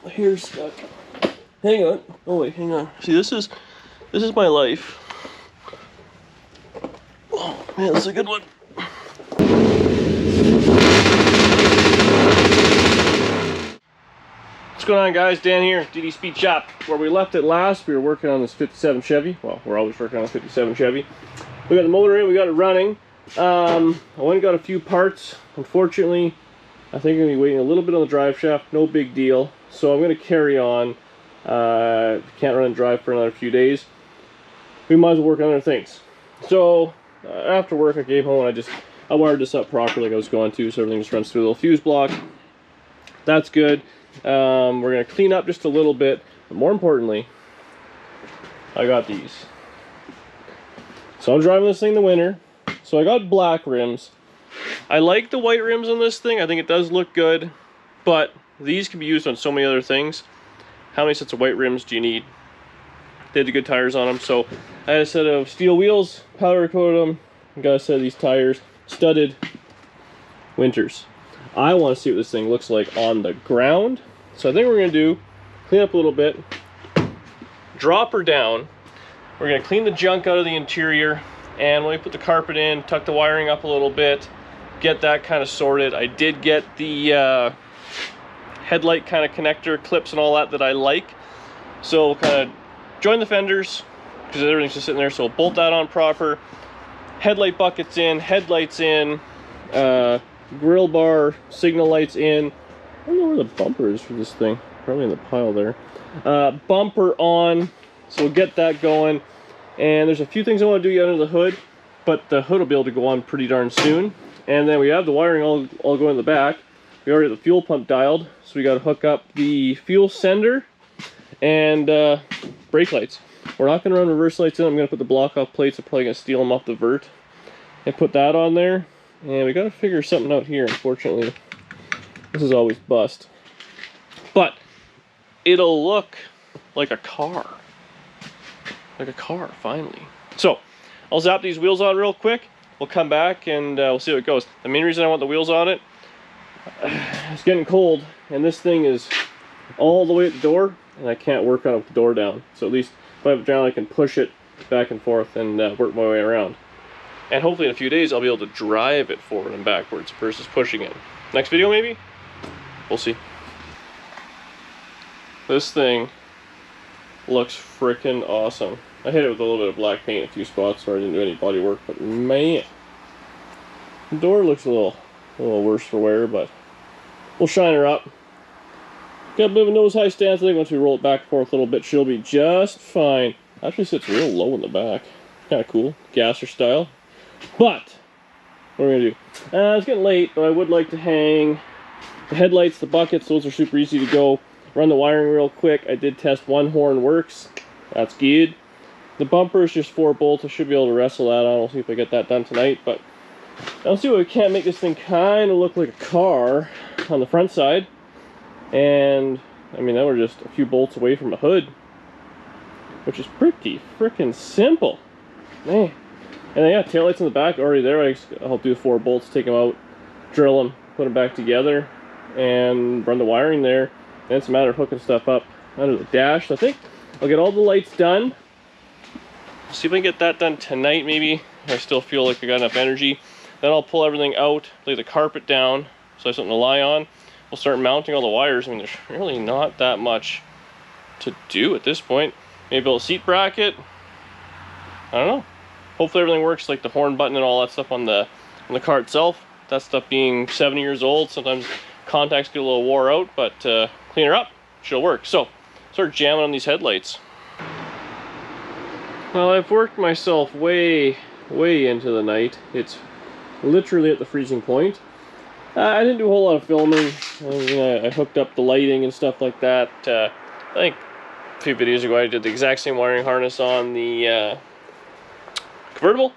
hair's stuck. Hang on. Oh wait, hang on. See, this is my life. Oh man, that's a good one. What's going on, guys? Dan here, DD Speed Shop. Where we left it last, we were working on this 57 Chevy. Well, we're always working on a 57 Chevy. We got the motor in, we got it running. I went and got a few parts. Unfortunately, I think I'm going to be waiting a little bit on the drive shaft. No big deal. So I'm going to carry on. Can't run and drive for another few days. We might as well work on other things. So after work, I came home and I wired this up properly like I was going to, so everything just runs through a little fuse block. That's good. We're going to clean up just a little bit, but more importantly, I got these. So I'm driving this thing in the winter, so I got black rims. I like the white rims on this thing. I think it does look good, but these can be used on so many other things. How many sets of white rims do you need? They had the good tires on them, so I had a set of steel wheels, powder coated them, got a set of these tires, studded winters. I want to see what this thing looks like on the ground. So I think what we're going to do, clean up a little bit, drop her down. We're going to clean the junk out of the interior, and when we put the carpet in, tuck the wiring up a little bit, get that kind of sorted. I did get the headlight kind of connector clips and all that I like. So we'll kind of join the fenders, because everything's just sitting there, so we'll bolt that on proper. Headlight buckets in, headlights in, grill bar, signal lights in. I don't know where the bumper is for this thing. Probably in the pile there. Bumper on, so we'll get that going. And there's a few things I want to do yet under the hood, but the hood will be able to go on pretty darn soon. And then we have the wiring all going in the back. We already have the fuel pump dialed, so we got to hook up the fuel sender and brake lights. We're not going to run reverse lights in. I'm going to put the block off plates. I'm probably going to steal them off the vert and put that on there. And we got to figure something out here. Unfortunately, this is always bust, but it'll look like a car. Like a car, finally. So I'll zap these wheels on real quick. We'll come back and we'll see how it goes. The main reason I want the wheels on it, it's getting cold, and this thing is all the way at the door, and I can't work on it with the door down. So at least if I have it down, I can push it back and forth and work my way around. And hopefully in a few days, I'll be able to drive it forward and backwards versus pushing it. Next video, maybe? We'll see. This thing looks freaking awesome. I hit it with a little bit of black paint in a few spots where I didn't do any body work, but man, the door looks a little worse for wear, but we'll shine her up. Got a bit of a nose high stance. I think once we roll it back and forth a little bit, she'll be just fine. Actually sits real low in the back. Kind of cool, gasser style. But what are we gonna do? It's getting late, but I would like to hang the headlights, the buckets. Those are super easy to go. Run the wiring real quick. I did test one horn works. That's good. The bumper is just 4 bolts. I should be able to wrestle that on. We'll see if I get that done tonight. But I'll see what we can make this thing kind of look like a car on the front side. And I mean, then we're just a few bolts away from a hood, which is pretty freaking simple, man. And then, yeah, taillights in the back already there. I'll do 4 bolts, take them out, drill them, put them back together, and run the wiring there. And it's a matter of hooking stuff up under the dash. So I think I'll get all the lights done. See if I can get that done tonight, maybe. I still feel like I got enough energy. Then I'll pull everything out, lay the carpet down, so I have something to lie on. We'll start mounting all the wires. I mean, there's really not that much to do at this point. Maybe build a seat bracket. I don't know. Hopefully everything works, like the horn button and all that stuff on the car itself. That stuff being 7 years old, sometimes contacts get a little wore out, but clean her up, she'll work. So, start jamming on these headlights. Well, I've worked myself way into the night. It's literally at the freezing point. I didn't do a whole lot of filming. I hooked up the lighting and stuff like that. I think a few videos ago I did the exact same wiring harness on the convertible.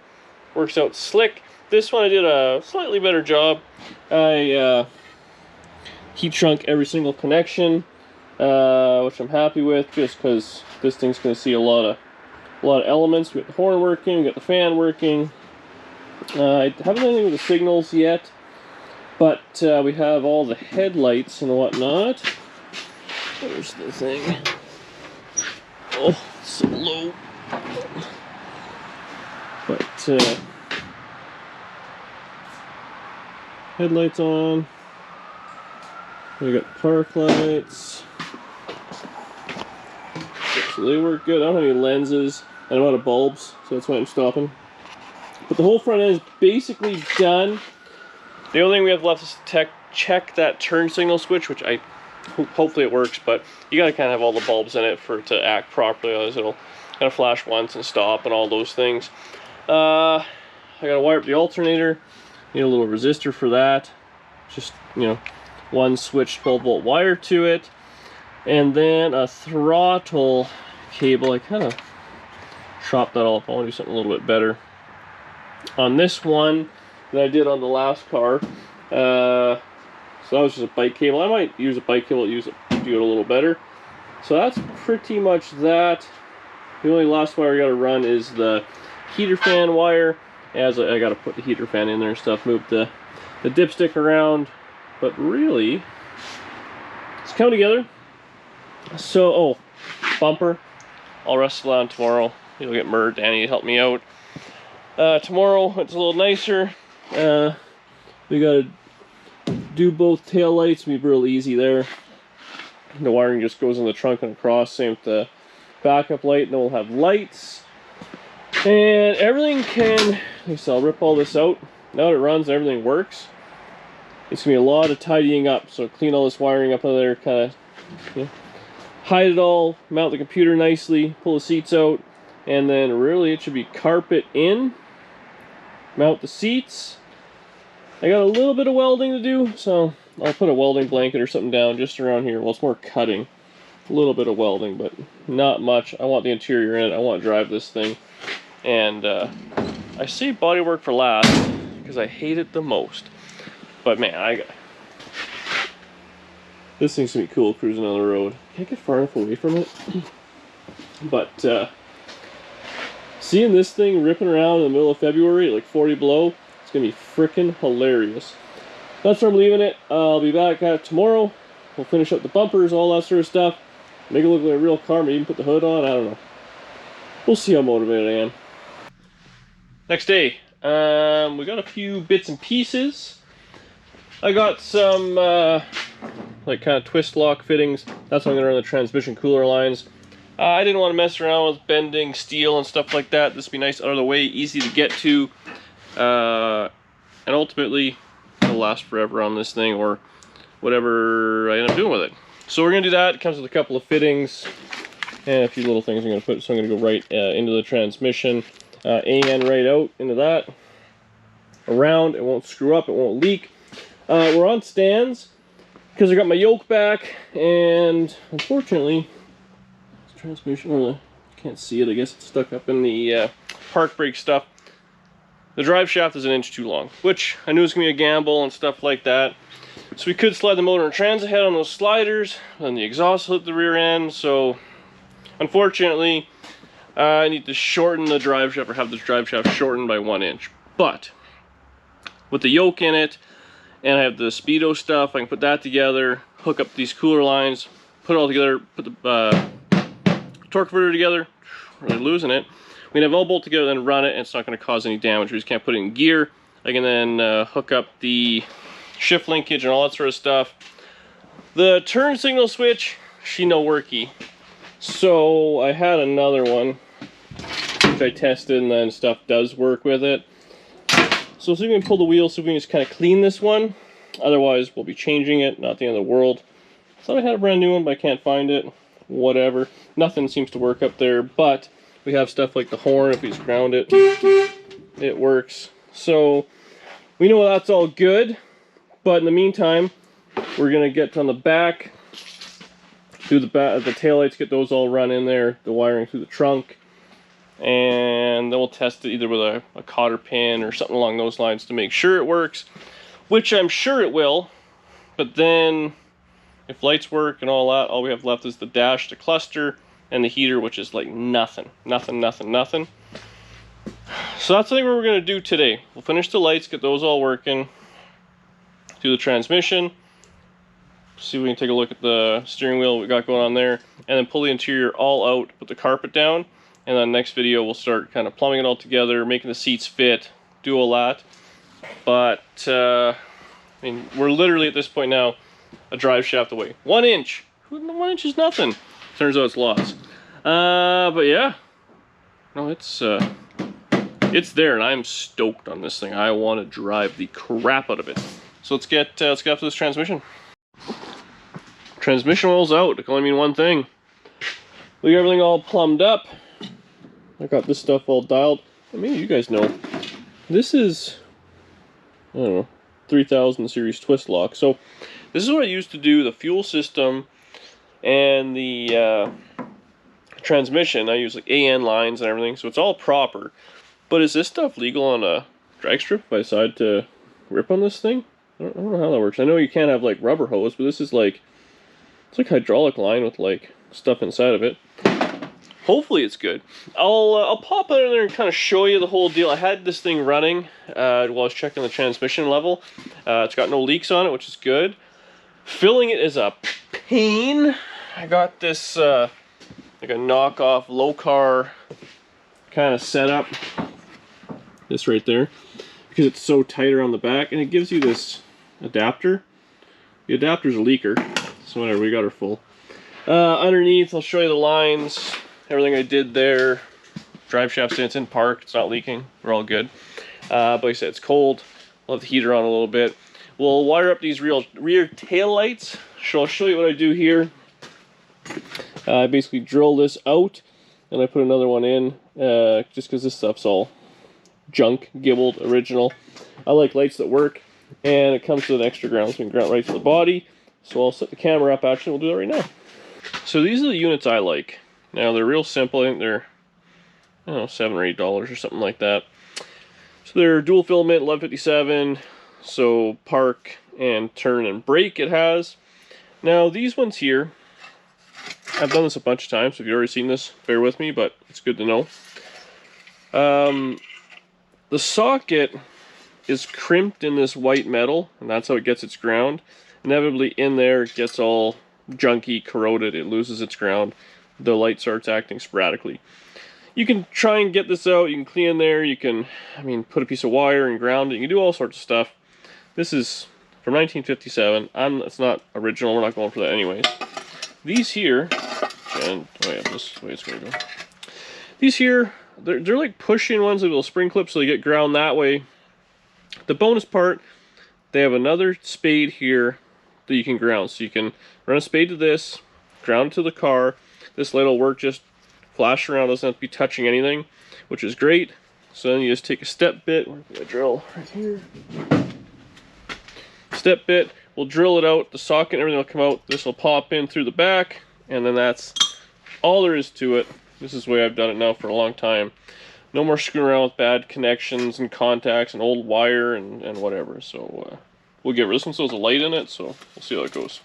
Works out slick. This one I did a slightly better job. I heat shrunk every single connection, which I'm happy with, just because this thing's going to see a lot of elements. We got the horn working, we got the fan working. I haven't done anything with the signals yet, but we have all the headlights and whatnot. There's the thing. Oh, it's so low. But headlights on. We got park lights. So they work good. I don't have any lenses. I'm out of bulbs, so that's why I'm stopping. But the whole front end is basically done. The only thing we have left is to check that turn signal switch, which I hopefully it works, but you gotta kind of have all the bulbs in it for it to act properly, otherwise it'll kind of flash once and stop and all those things. I gotta wire up the alternator. Need a little resistor for that. Just, you know, one switched 12-volt wire to it, and then a throttle cable. I kind of chopped that all up. I want to do something a little bit better on this one than I did on the last car. So that was just a bike cable. I might use a bike cable to do it a little better. So that's pretty much that. The only last wire I got to run is the heater fan wire. As I got to put the heater fan in there and stuff, move the dipstick around. But really, it's coming together. So, oh, bumper. I'll wrestle on tomorrow. You'll get Murd, Danny to help me out. Tomorrow it's a little nicer. We got to do both tail lights. Be real easy there. The wiring just goes in the trunk and across. Same with the backup light. And then we'll have lights. And everything can, so I'll rip all this out. Now that it runs and everything works, it's going to be a lot of tidying up. So clean all this wiring up in there, kind of, you know, hide it all, mount the computer nicely, pull the seats out, and then really it should be carpet in, mount the seats. I got a little bit of welding to do, so I'll put a welding blanket or something down just around here. Well, it's more cutting. A little bit of welding, but not much. I want the interior in it. I want to drive this thing. And I save bodywork for last because I hate it the most. But man, this thing's gonna be cool cruising on the road. Can't get far enough away from it. But seeing this thing ripping around in the middle of February at like 40 below, it's gonna be freaking hilarious. That's where I'm leaving it. I'll be back at it tomorrow. We'll finish up the bumpers, all that sort of stuff. Make it look like a real car, maybe even put the hood on, I don't know. We'll see how motivated I am. Next day, we got a few bits and pieces. I got some like kind of twist lock fittings. That's how I'm gonna run the transmission cooler lines. I didn't want to mess around with bending steel and stuff like that. This would be nice out of the way, easy to get to, and ultimately it'll last forever on this thing, or whatever I end up doing with it. So we're gonna do that. It comes with a couple of fittings and a few little things I'm gonna put. So I'm gonna go right into the transmission, and right out into that. Around, it won't screw up, it won't leak. We're on stands because I got my yoke back, and unfortunately, this transmission, you can't see it. I guess it's stuck up in the park brake stuff. The drive shaft is an inch too long, which I knew was gonna be a gamble and stuff like that. So we could slide the motor and transit head on those sliders, and the exhaust hit the rear end. So unfortunately, I need to shorten the drive shaft, or have the drive shaft shortened by 1 inch. But with the yoke in it, and I have the speedo stuff, I can put that together, hook up these cooler lines, put it all together, put the torque converter together, really losing it. We can have all bolt together, then run it, and it's not going to cause any damage. We just can't put it in gear. I can then hook up the shift linkage and all that sort of stuff. The turn signal switch, she no worky. So I had another one, which I tested, and then stuff does work with it. So see if we can pull the wheel, so we can just kind of clean this one. Otherwise, we'll be changing it, not the end of the world. Thought I had a brand new one, but I can't find it. Whatever. Nothing seems to work up there, but we have stuff like the horn. If we just ground it, it works. So we know that's all good. But in the meantime, we're gonna get on the back, do the taillights, get those all run in there, the wiring through the trunk, and then we'll test it either with a cotter pin or something along those lines to make sure it works, which I'm sure it will. But then, if lights work and all that, all we have left is the dash, the cluster, and the heater, which is like nothing. So that's the thing we're gonna do today. We'll finish the lights, get those all working, do the transmission, see if we can take a look at the steering wheel we got going on there, and then pull the interior all out, put the carpet down, and then next video we'll start kind of plumbing it all together, making the seats fit, do all that. But I mean, we're literally at this point now a drive shaft away. 1 inch. 1 inch is nothing. Turns out it's lost. But yeah, no, it's there, and I'm stoked on this thing. I want to drive the crap out of it. So let's get after this transmission. Transmission oil's out. It can only mean one thing. We got everything all plumbed up. I got this stuff all dialed. I mean, you guys know, this is, I don't know, 3000 series twist lock. So this is what I used to do the fuel system and the transmission. I use like AN lines and everything, so it's all proper. But is this stuff legal on a drag strip if I decide to rip on this thing? I don't know how that works. I know you can't have like rubber hose, but this is like, it's like hydraulic line with like stuff inside of it. Hopefully it's good. I'll pop it in there and kind of show you the whole deal. I had this thing running while I was checking the transmission level. It's got no leaks on it, which is good. Filling it is a pain. I got this like a knockoff low car kind of setup. This right there, because it's so tight around the back, and it gives you this adapter. The adapter's a leaker, so whatever, we got her full. Underneath, I'll show you the lines, everything I did there. Drive shaft stance in park, it's not leaking, we're all good. But like I said, it's cold. We'll have the heater on a little bit. We'll wire up these rear tail lights. So I'll show you what I do here. I basically drill this out, and I put another one in, just because this stuff's all junk, gibbled, original. I like lights that work, and it comes with an extra ground, so we can ground right to the body. So I'll set the camera up, actually, we'll do that right now. So these are the units I like. Now they're real simple, I think they're, I don't know, $7 or $8 or something like that. So they're dual filament, 1157, so park and turn and brake it has. Now these ones here, I've done this a bunch of times, so if you've already seen this, bear with me, but it's good to know. The socket is crimped in this white metal, and that's how it gets its ground. Inevitably in there it gets all junky, corroded, it loses its ground. The light starts acting sporadically. You can try and get this out, you can clean in there, you can, I mean, put a piece of wire and ground it, you can do all sorts of stuff. This is from 1957, it's not original, we're not going for that anyways. These here, and, oh yeah, this way it's going to go. These here, they're like pushing ones with little spring clips so they get ground that way. The bonus part, they have another spade here that you can ground. So you can run a spade to this, ground it to the car. This light will work, just flash around, doesn't have to be touching anything, which is great. So then you just take a step bit, where can I drill? Right here. Step bit, we'll drill it out, the socket and everything will come out. This will pop in through the back, and then that's all there is to it. This is the way I've done it now for a long time. No more screwing around with bad connections and contacts and old wire and whatever. So we'll get rid of this one, so there's a light in it, so we'll see how it goes.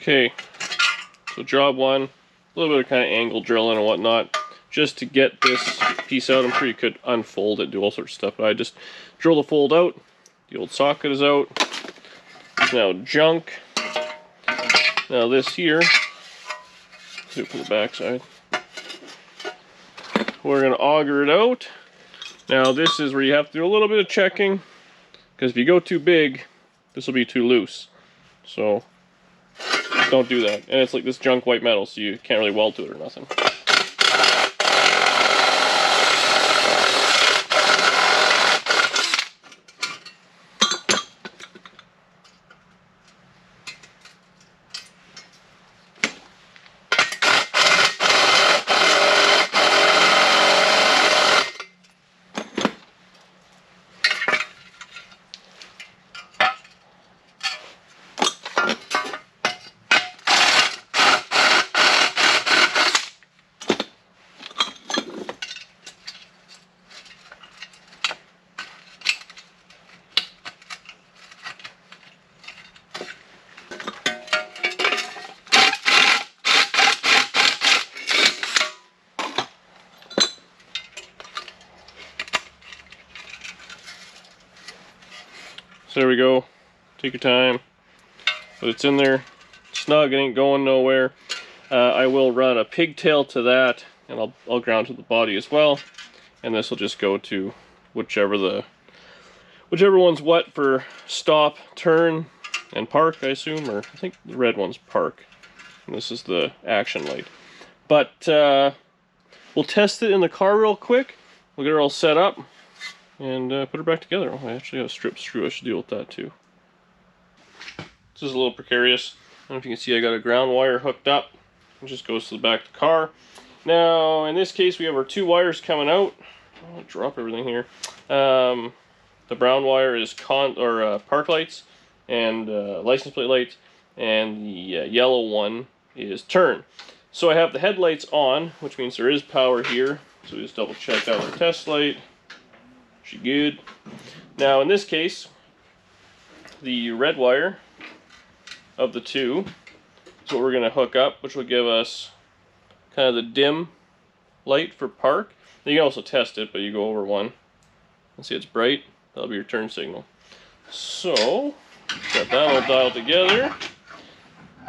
Okay, so job one, a little bit of kind of angle drilling and whatnot, just to get this piece out. I'm sure you could unfold it, do all sorts of stuff, but I just drill the fold out. The old socket is out. It's now junk. Now this here, let's do it from the back side. We're going to auger it out. Now this is where you have to do a little bit of checking, because if you go too big, this will be too loose. So don't do that. And it's like this junk white metal, so you can't really weld to it or nothing. So there we go. Take your time. But it's in there. Snug. It ain't going nowhere. I will run a pigtail to that, and I'll ground to the body as well. And this will just go to whichever one's what for stop, turn, and park, I assume. Or I think the red one's park. And this is the action light. But we'll test it in the car real quick. We'll get her all set up and put her back together. Oh, I actually have a strip screw. I should deal with that too. This is a little precarious. I don't know if you can see I got a ground wire hooked up. It just goes to the back of the car. Now, in this case, we have our 2 wires coming out. I'll drop everything here. The brown wire is park lights and license plate lights, and the yellow one is turn. So I have the headlights on, which means there is power here. So we just double check out our test light. She good. Now in this case, the red wire of the 2 is what we're going to hook up, which will give us kind of the dim light for park. You can also test it, but you go over one and see it's bright. That'll be your turn signal. So got that all dialed together.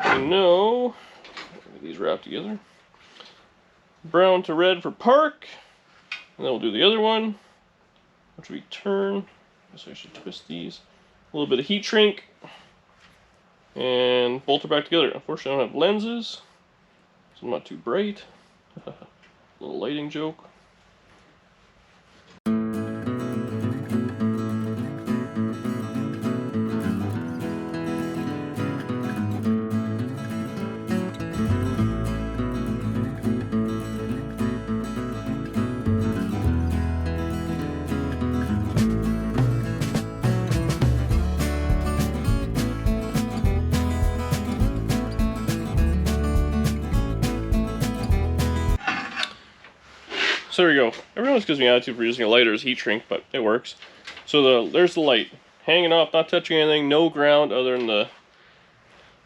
We know, get these wrapped together. Brown to red for park, and then we'll do the other one, which we turn. So I should twist these. A little bit of heat shrink, and bolt her back together. Unfortunately, I don't have lenses, so I'm not too bright. Little lighting joke. So there we go. Everyone always gives me attitude for using a lighter as heat shrink, but it works. So there's the light. Hanging off, not touching anything, no ground other than the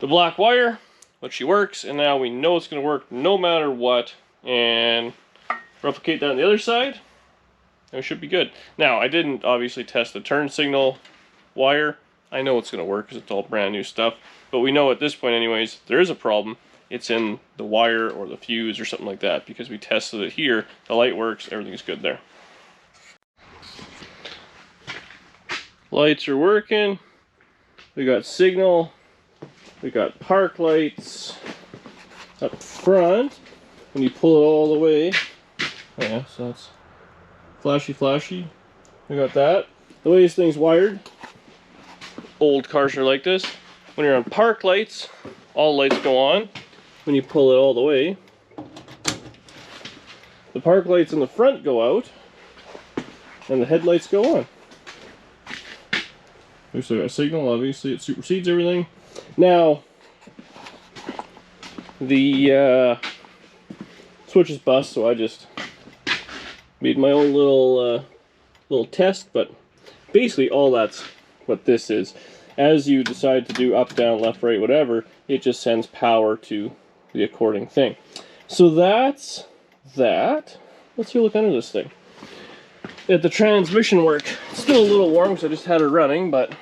black wire, but she works, and now we know it's going to work no matter what. And replicate that on the other side, and we should be good. Now, I didn't obviously test the turn signal wire. I know it's going to work because it's all brand new stuff, but we know at this point anyways, if there is a problem, it's in the wire or the fuse or something like that, because we tested it here. The light works, everything's good there. Lights are working. We got signal. We got park lights up front. When you pull it all the way, oh yeah, so that's flashy. We got that. The way this thing's wired, old cars are like this. When you're on park lights, all lights go on. When you pull it all the way, the park lights in the front go out, and the headlights go on. We still got a signal, obviously it supersedes everything. Now, the switch is bust, so I just made my own little test, but basically all that's what this is. As you decide to do up, down, left, right, whatever, it just sends power to the according thing. So that's that. Let's look under this thing. At the transmission work, it's still a little warm because I just had it running, but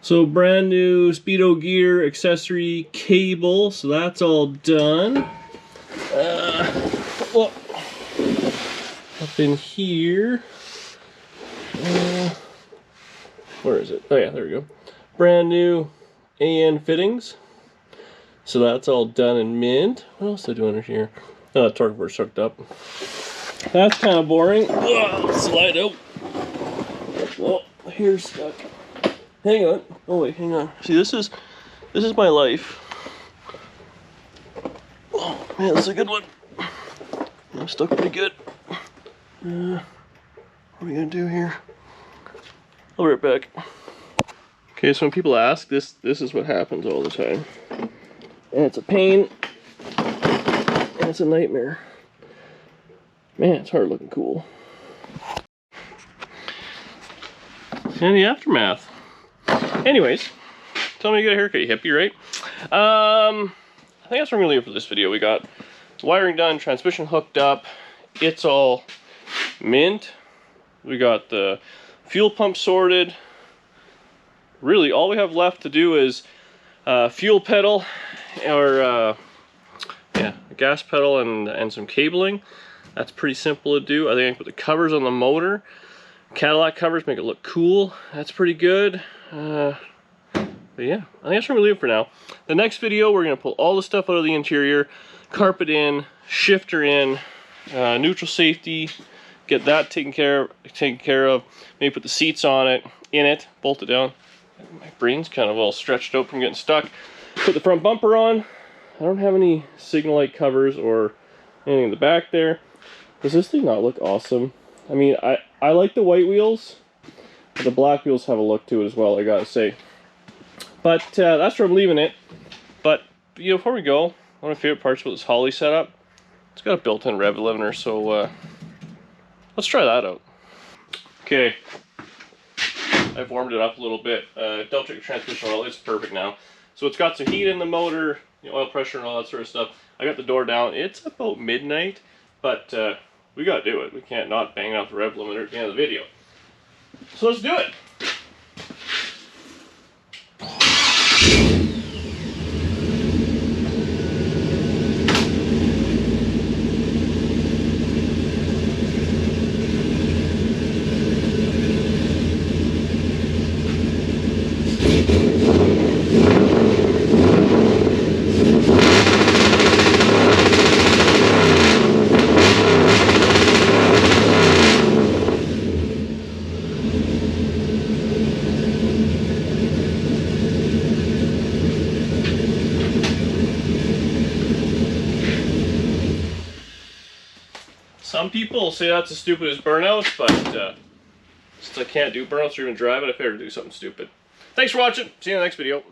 so brand new Speedo gear accessory cable, so that's all done. Up in here, where is it? Oh yeah, there we go. Brand new AN fittings. So that's all done and mint. What else did I do under here? Oh, torque converter's hooked up. That's kind of boring. Whoa, slide out. Oh, here's stuck. Hang on. Oh wait, hang on. See, this is my life. Oh man, this is a good one. I'm stuck pretty good. What are we gonna do here? I'll be right back. Okay, so when people ask, this is what happens all the time. And it's a pain. And it's a nightmare. Man, it's hard looking cool. And the aftermath. Anyways, tell me you got a haircut, you hippie, right? I think that's what I'm gonna leave for this video. We got wiring done, transmission hooked up. It's all mint. We got the fuel pump sorted. Really, all we have left to do is fuel pedal, or yeah, a gas pedal and some cabling. That's pretty simple to do. I think I can put the covers on the motor. Cadillac covers make it look cool. That's pretty good. But yeah, I think that's what we're leaving for now. The next video, we're gonna pull all the stuff out of the interior, carpet in, shifter in, neutral safety, get that taken care of. Maybe put the seats on it, bolt it down. My brain's kind of all stretched out from getting stuck. Put the front bumper on. I don't have any signal light covers or anything in the back there. Does this thing not look awesome? I mean, I like the white wheels, but the black wheels have a look to it as well, I gotta say. But that's where I'm leaving it. But you know, before we go, one of my favorite parts about this Holly setup, it's got a built-in rev limiter, so let's try that out. Okay, I've warmed it up a little bit. Double check the transmission oil, it's perfect now. So it's got some heat in the motor, you know, oil pressure and all that sort of stuff. I got the door down. It's about midnight, but we gotta do it. We can't not bang out the rev limiter at the end of the video. So let's do it. Some people say that's as stupid as burnouts, but since I can't do burnouts or even drive it, I figured to do something stupid. Thanks for watching. See you in the next video.